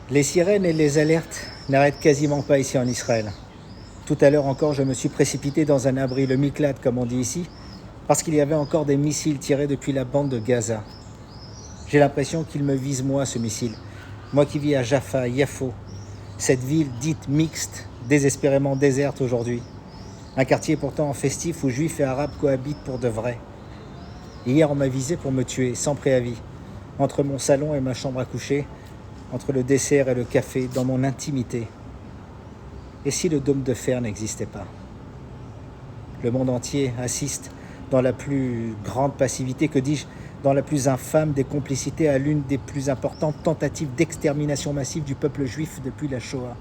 Les sirènes et les alertes n'arrêtent quasiment pas ici en Israël. Tout à l'heure encore, je me suis précipité dans un abri, le Miklad comme on dit ici, parce qu'il y avait encore des missiles tirés depuis la bande de Gaza. J'ai l'impression qu'il me vise moi, ce missile. Moi qui vis à Jaffa, Yafo, cette ville dite mixte, désespérément déserte aujourd'hui. Un quartier pourtant festif où juifs et arabes cohabitent pour de vrai. Hier, on m'a visé pour me tuer, sans préavis, entre mon salon et ma chambre à coucher, entre le dessert et le café, dans mon intimité. Et si le dôme de fer n'existait pas? Le monde entier assiste, dans la plus grande passivité, que dis-je, dans la plus infâme des complicités, à l'une des plus importantes tentatives d'extermination massive du peuple juif depuis la Shoah.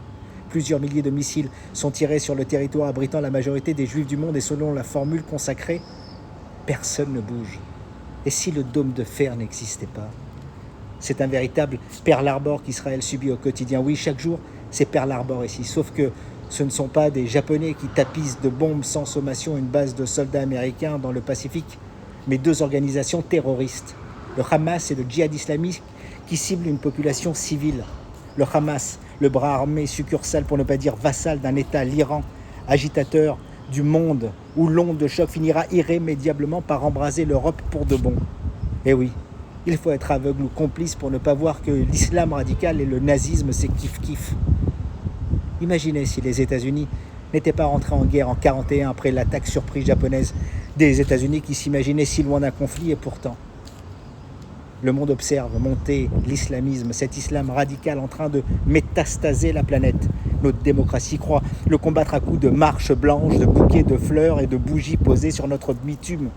Plusieurs milliers de missiles sont tirés sur le territoire abritant la majorité des juifs du monde et selon la formule consacrée, personne ne bouge. Et si le dôme de fer n'existait pas? C'est un véritable Pearl Harbor qu'Israël subit au quotidien. Oui, chaque jour, c'est Pearl Harbor ici. Sauf que ce ne sont pas des Japonais qui tapissent de bombes sans sommation une base de soldats américains dans le Pacifique, mais deux organisations terroristes, le Hamas et le Djihad islamique, qui ciblent une population civile. Le Hamas, le bras armé succursale, pour ne pas dire vassal d'un État, l'Iran, agitateur du monde, où l'onde de choc finira irrémédiablement par embraser l'Europe pour de bon. Eh oui, il faut être aveugle ou complice pour ne pas voir que l'islam radical et le nazisme, c'est kiff-kiff. Imaginez si les États-Unis n'étaient pas rentrés en guerre en 1941 après l'attaque surprise japonaise des États-Unis qui s'imaginaient si loin d'un conflit, et pourtant, le monde observe monter l'islamisme, cet islam radical en train de métastaser la planète. Notre démocratie croit le combattre à coups de marches blanches, de bouquets de fleurs et de bougies posées sur notre bitume.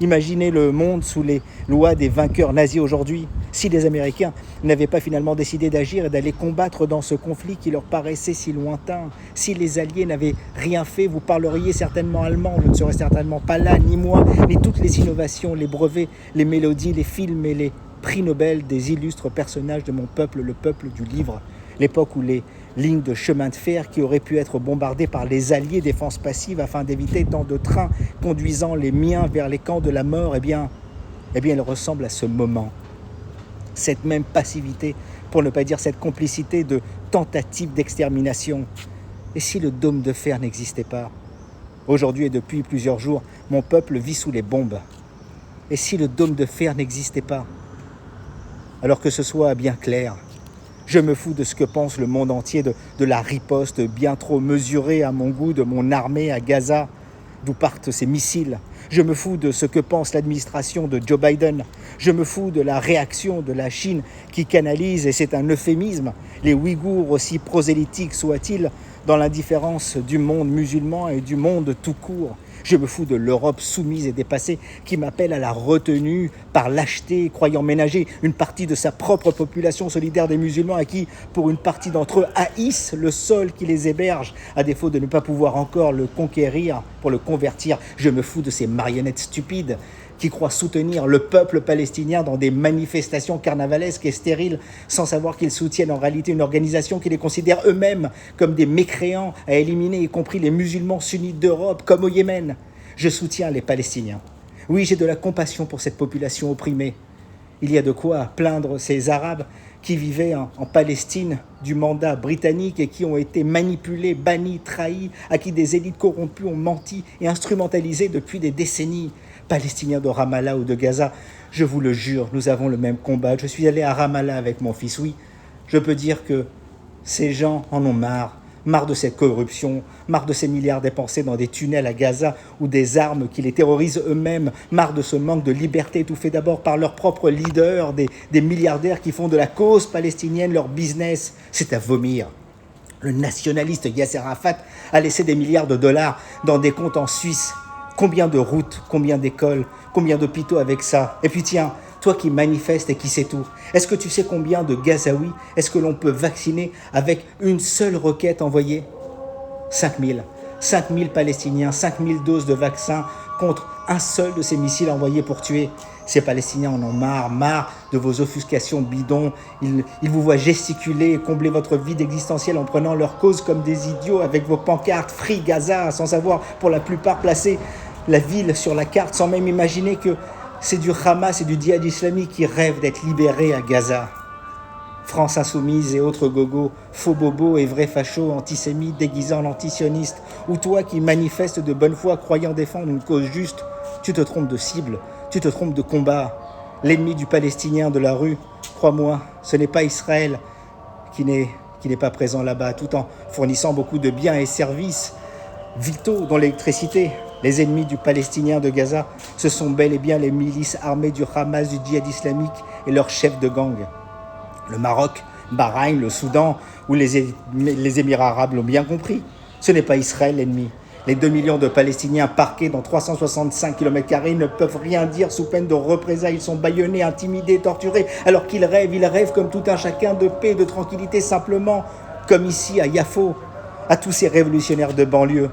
Imaginez le monde sous les lois des vainqueurs nazis aujourd'hui. Si les Américains n'avaient pas finalement décidé d'agir et d'aller combattre dans ce conflit qui leur paraissait si lointain, si les Alliés n'avaient rien fait, vous parleriez certainement allemand, je ne serais certainement pas là, ni moi, ni toutes les innovations, les brevets, les mélodies, les films et les prix Nobel des illustres personnages de mon peuple, le peuple du livre. L'époque où les lignes de chemin de fer qui auraient pu être bombardées par les Alliés, défense passive, afin d'éviter tant de trains conduisant les miens vers les camps de la mort, eh bien, elle ressemble à ce moment. Cette même passivité, pour ne pas dire cette complicité de tentative d'extermination. Et si le dôme de fer n'existait pas? Aujourd'hui et depuis plusieurs jours, mon peuple vit sous les bombes. Et si le dôme de fer n'existait pas? Alors que ce soit bien clair, je me fous de ce que pense le monde entier de la riposte bien trop mesurée à mon goût de mon armée à Gaza, d'où partent ces missiles. Je me fous de ce que pense l'administration de Joe Biden. Je me fous de la réaction de la Chine qui canalise, et c'est un euphémisme, les Ouïghours, aussi prosélytiques soient-ils, dans l'indifférence du monde musulman et du monde tout court. Je me fous de l'Europe soumise et dépassée qui m'appelle à la retenue par lâcheté, croyant ménager une partie de sa propre population solidaire des musulmans à qui, pour une partie d'entre eux, haïssent le sol qui les héberge, à défaut de ne pas pouvoir encore le conquérir pour le convertir. Je me fous de ces marionnettes stupides qui croient soutenir le peuple palestinien dans des manifestations carnavalesques et stériles, sans savoir qu'ils soutiennent en réalité une organisation qui les considère eux-mêmes comme des mécréants à éliminer, y compris les musulmans sunnites d'Europe, comme au Yémen. Je soutiens les Palestiniens. Oui, j'ai de la compassion pour cette population opprimée. Il y a de quoi plaindre ces Arabes qui vivaient en Palestine du mandat britannique et qui ont été manipulés, bannis, trahis, à qui des élites corrompues ont menti et instrumentalisé depuis des décennies. Palestiniens de Ramallah ou de Gaza, je vous le jure, nous avons le même combat. Je suis allé à Ramallah avec mon fils, oui. Je peux dire que ces gens en ont marre de cette corruption, marre de ces milliards dépensés dans des tunnels à Gaza ou des armes qui les terrorisent eux-mêmes, marre de ce manque de liberté étouffé d'abord par leurs propres leaders, des milliardaires qui font de la cause palestinienne leur business. C'est à vomir. Le nationaliste Yasser Arafat a laissé des milliards de dollars dans des comptes en Suisse. Combien de routes, combien d'écoles, combien d'hôpitaux avec ça? Et puis tiens, toi qui manifestes et qui sais tout, est-ce que tu sais combien de Gazaouis est-ce que l'on peut vacciner avec une seule requête envoyée? 5000. 5000 Palestiniens, 5000 doses de vaccins contre un seul de ces missiles envoyés pour tuer. Ces Palestiniens en ont marre de vos offuscations bidons. Ils vous voient gesticuler et combler votre vide existentiel en prenant leur cause comme des idiots avec vos pancartes Free Gaza, sans savoir pour la plupart placer la ville sur la carte, sans même imaginer que c'est du Hamas et du djihad islamique qui rêvent d'être libérés à Gaza. France Insoumise et autres gogos, faux bobos et vrais fachos, antisémites déguisés en antisionistes, ou toi qui manifestes de bonne foi croyant défendre une cause juste, tu te trompes de cible, tu te trompes de combat. L'ennemi du Palestinien de la rue, crois-moi, ce n'est pas Israël qui n'est pas présent là-bas, tout en fournissant beaucoup de biens et services vitaux dans l'électricité. Les ennemis du Palestinien de Gaza, ce sont bel et bien les milices armées du Hamas, du djihad islamique et leurs chefs de gang. Le Maroc, Bahreïn, le Soudan ou les Émirats arabes l'ont bien compris. Ce n'est pas Israël l'ennemi. Les 2 millions de Palestiniens parqués dans 365 km² ne peuvent rien dire sous peine de représailles. Ils sont bâillonnés, intimidés, torturés, alors qu'ils rêvent. Ils rêvent comme tout un chacun de paix, de tranquillité, simplement, comme ici à Yafo, à tous ces révolutionnaires de banlieue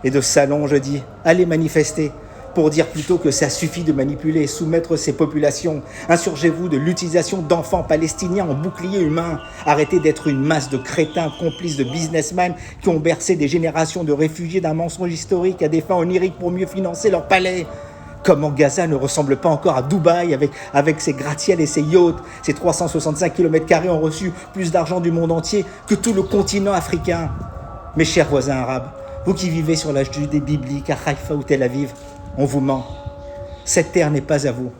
et de salons, je dis, allez manifester pour dire plutôt que ça suffit de manipuler et soumettre ces populations. Insurgez-vous de l'utilisation d'enfants palestiniens en bouclier humain. Arrêtez d'être une masse de crétins complices de businessmen qui ont bercé des générations de réfugiés d'un mensonge historique à des fins oniriques pour mieux financer leur palais. Comment Gaza ne ressemble pas encore à Dubaï avec ses gratte-ciels et ses yachts. Ces 365 km² ont reçu plus d'argent du monde entier que tout le continent africain. Mes chers voisins arabes, vous qui vivez sur la Judée biblique à Haïfa ou Tel Aviv, on vous ment. Cette terre n'est pas à vous.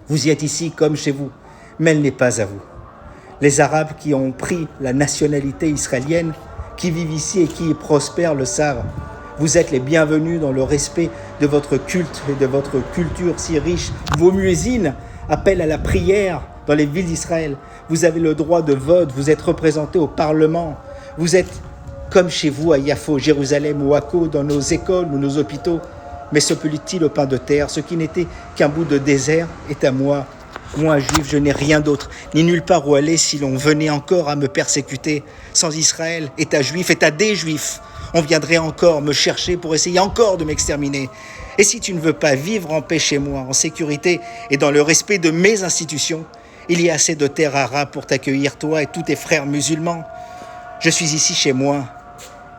Vous y êtes ici comme chez vous, mais elle n'est pas à vous. Les Arabes qui ont pris la nationalité israélienne, qui vivent ici et qui y prospèrent le savent. Vous êtes les bienvenus dans le respect de votre culte et de votre culture si riche. Vos muezzins appellent à la prière dans les villes d'Israël. Vous avez le droit de vote, vous êtes représentés au Parlement. Vous êtes comme chez vous à Yafo, Jérusalem ou Akko, dans nos écoles ou nos hôpitaux. Mais se peut-il au pain de terre, ce qui n'était qu'un bout de désert est à moi. Moi, juif, je n'ai rien d'autre, ni nulle part où aller si l'on venait encore à me persécuter. Sans Israël, État juif, État des juifs, on viendrait encore me chercher pour essayer encore de m'exterminer. Et si tu ne veux pas vivre en paix chez moi, en sécurité et dans le respect de mes institutions, il y a assez de terre arabe pour t'accueillir, toi et tous tes frères musulmans. Je suis ici chez moi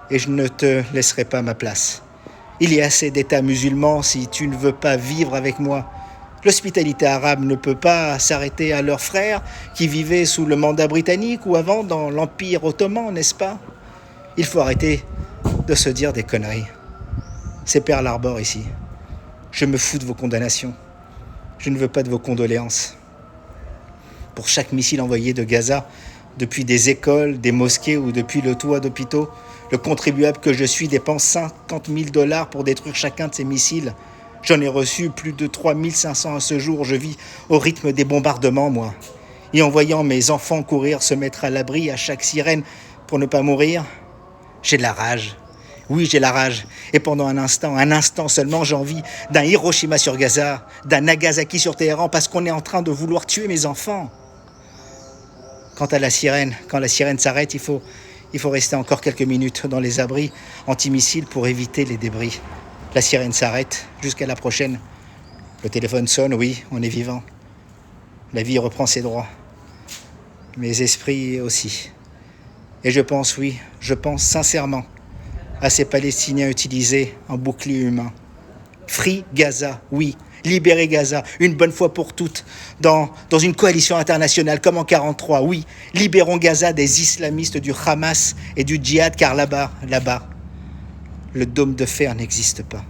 et je ne te laisserai pas ma place. Il y a assez d'États musulmans si tu ne veux pas vivre avec moi. L'hospitalité arabe ne peut pas s'arrêter à leurs frères qui vivaient sous le mandat britannique ou avant dans l'Empire ottoman, n'est-ce pas? Il faut arrêter de se dire des conneries. C'est Pearl Harbor ici. Je me fous de vos condamnations. Je ne veux pas de vos condoléances. Pour chaque missile envoyé de Gaza, depuis des écoles, des mosquées ou depuis le toit d'hôpitaux, le contribuable que je suis dépense $50 000 pour détruire chacun de ces missiles. J'en ai reçu plus de 3500 à ce jour. Je vis au rythme des bombardements, moi. Et en voyant mes enfants courir se mettre à l'abri à chaque sirène pour ne pas mourir, j'ai de la rage. Oui, j'ai la rage. Et pendant un instant seulement, j'ai envie d'un Hiroshima sur Gaza, d'un Nagasaki sur Téhéran, parce qu'on est en train de vouloir tuer mes enfants. Quand la sirène s'arrête, il faut rester encore quelques minutes dans les abris antimissiles pour éviter les débris. La sirène s'arrête, jusqu'à la prochaine. Le téléphone sonne, oui, on est vivant. La vie reprend ses droits. Mes esprits aussi. Et je pense sincèrement à ces Palestiniens utilisés en bouclier humain. Free Gaza, oui. Libérer Gaza, une bonne fois pour toutes, dans une coalition internationale comme en 1943. Oui, libérons Gaza des islamistes du Hamas et du djihad, car là-bas, le dôme de fer n'existe pas.